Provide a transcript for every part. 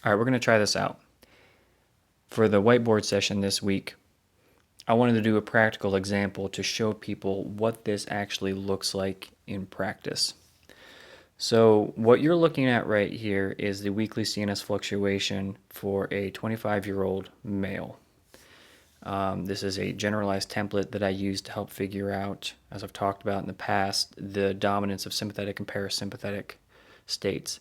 All right, we're going to try this out. For the whiteboard session this week, I wanted to do a practical example to show people what this actually looks like in practice. So what you're looking at right here is the weekly CNS fluctuation for a 25-year-old male. This is a generalized template that I use to help figure out, as I've talked about in the past, the dominance of sympathetic and parasympathetic states.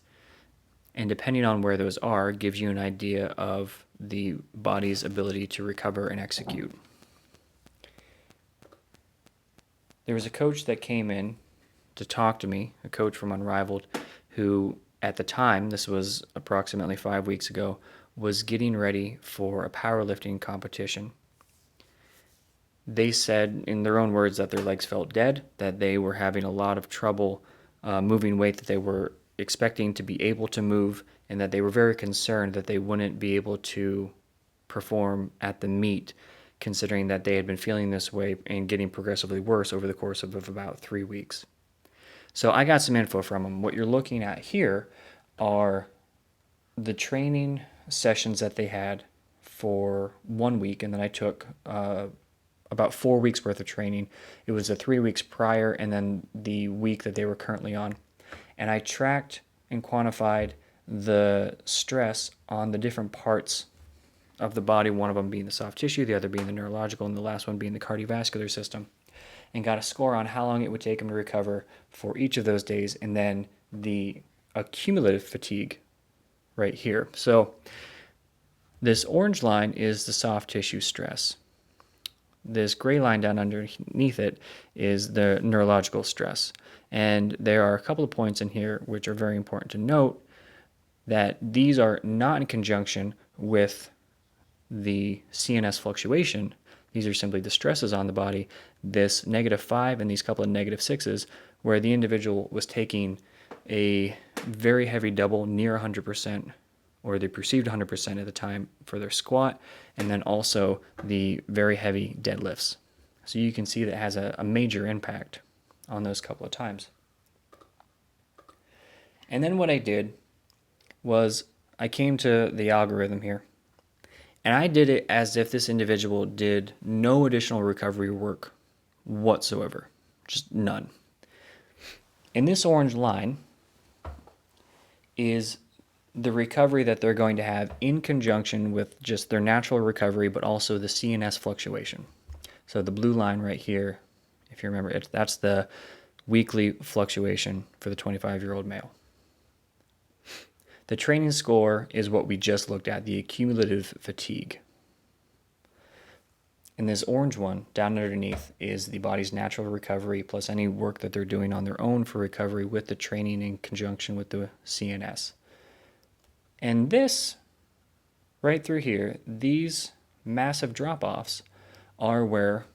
And depending on where those are, gives you an idea of the body's ability to recover and execute. There was a coach that came in to talk to me, a coach from Unrivaled, who at the time, this was approximately 5 weeks ago, was getting ready for a powerlifting competition. They said in their own words that their legs felt dead, that they were having a lot of trouble moving weight that they were expecting to be able to move, and that they were very concerned that they wouldn't be able to perform at the meet, considering that they had been feeling this way and getting progressively worse over the course of about 3 weeks. So I got some info from them. What you're looking at here are the training sessions that they had for 1 week, and then I took about 4 weeks worth of training. It was the 3 weeks prior and then the week that they were currently on. And I tracked and quantified the stress on the different parts of the body, one of them being the soft tissue, the other being the neurological, and the last one being the cardiovascular system, and got a score on how long it would take them to recover for each of those days, and then the accumulative fatigue right here. So this orange line is the soft tissue stress. This gray line down underneath it is the neurological stress. And there are a couple of points in here which are very important to note, that these are not in conjunction with the CNS fluctuation. These are simply the stresses on the body, this -5 and these couple of -6s, where the individual was taking a very heavy double, near 100%, or they perceived 100% at the time for their squat, and then also the very heavy deadlifts. So you can see that it has a major impact on those couple of times. And then what I did was I came to the algorithm here, and I did it as if this individual did no additional recovery work whatsoever, just none. And this orange line is the recovery that they're going to have in conjunction with just their natural recovery, but also the CNS fluctuation. So the blue line right here, if you remember, that's the weekly fluctuation for the 25-year-old male. The training score is what we just looked at, the accumulative fatigue. And this orange one down underneath is the body's natural recovery plus any work that they're doing on their own for recovery with the training in conjunction with the CNS. And this, right through here, these massive drop-offs are where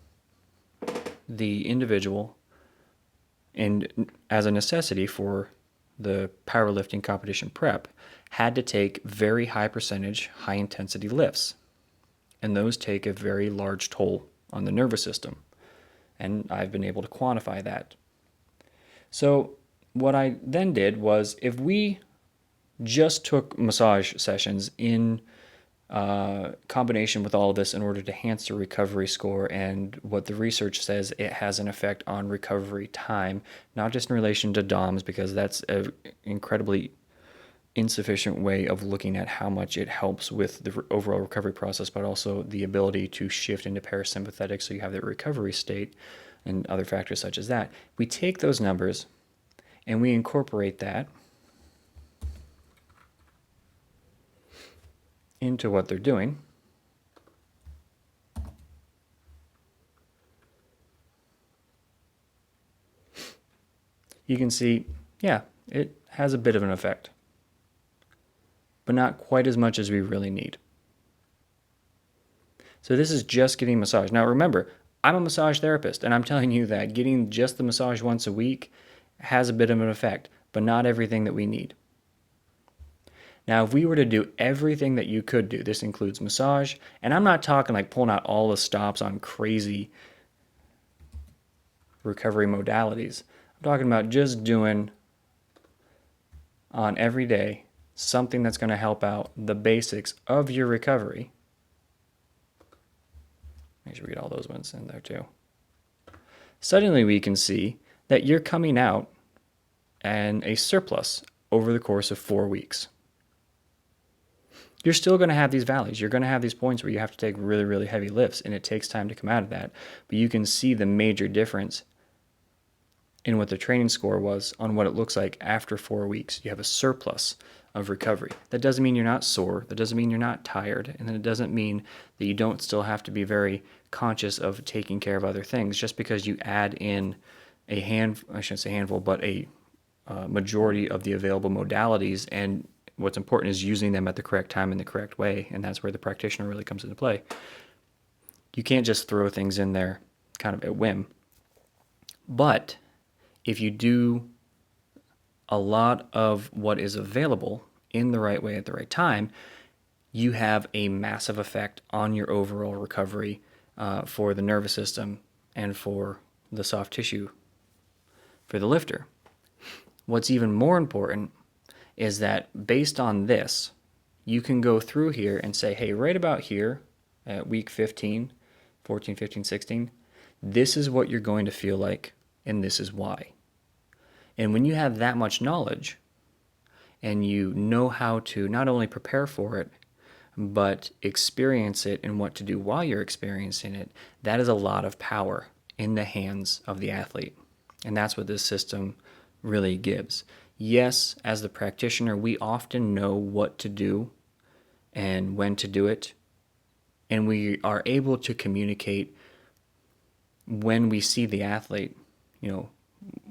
the individual, and as a necessity for the powerlifting competition prep, had to take very high percentage, high intensity lifts. And those take a very large toll on the nervous system. And I've been able to quantify that. So what I then did was, if we just took massage sessions in combination with all of this in order to enhance the recovery score, and what the research says, it has an effect on recovery time, not just in relation to DOMS, because that's an incredibly insufficient way of looking at how much it helps with the overall recovery process, but also the ability to shift into parasympathetic so you have that recovery state and other factors such as that. We take those numbers and we incorporate that into what they're doing. You can see, yeah, it has a bit of an effect, but not quite as much as we really need. So this is just getting massage. Now remember, I'm a massage therapist, and I'm telling you that getting just the massage once a week has a bit of an effect, but not everything that we need. Now, if we were to do everything that you could do, this includes massage, and I'm not talking like pulling out all the stops on crazy recovery modalities. I'm talking about just doing on every day something that's going to help out the basics of your recovery. Make sure we get all those ones in there too. Suddenly we can see that you're coming out and a surplus over the course of 4 weeks. You're still going to have these valleys. You're going to have these points where you have to take really, really heavy lifts, and it takes time to come out of that. But you can see the major difference in what the training score was on what it looks like after 4 weeks. You have a surplus of recovery. That doesn't mean you're not sore. That doesn't mean you're not tired. And then it doesn't mean that you don't still have to be very conscious of taking care of other things. Just because you add in a majority of the available modalities, and what's important is using them at the correct time in the correct way, and that's where the practitioner really comes into play. You can't just throw things in there kind of at whim. But if you do a lot of what is available in the right way at the right time, you have a massive effect on your overall recovery for the nervous system and for the soft tissue for the lifter. What's even more important is that based on this, you can go through here and say, hey, right about here at week 15, 14, 15, 16, this is what you're going to feel like, and this is why. And when you have that much knowledge and you know how to not only prepare for it, but experience it and what to do while you're experiencing it, that is a lot of power in the hands of the athlete. And that's what this system really gives. Yes, as the practitioner, we often know what to do and when to do it, and we are able to communicate when we see the athlete,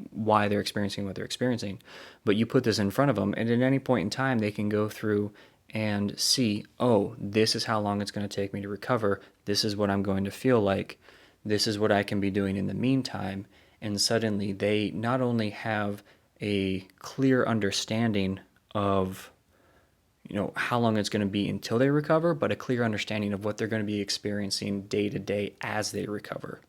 why they're experiencing what they're experiencing. But you put this in front of them, and at any point in time, they can go through and see, oh, this is how long it's going to take me to recover. This is what I'm going to feel like. This is what I can be doing in the meantime. And suddenly they not only have a clear understanding of how long it's going to be until they recover, but a clear understanding of what they're going to be experiencing day to day as they recover.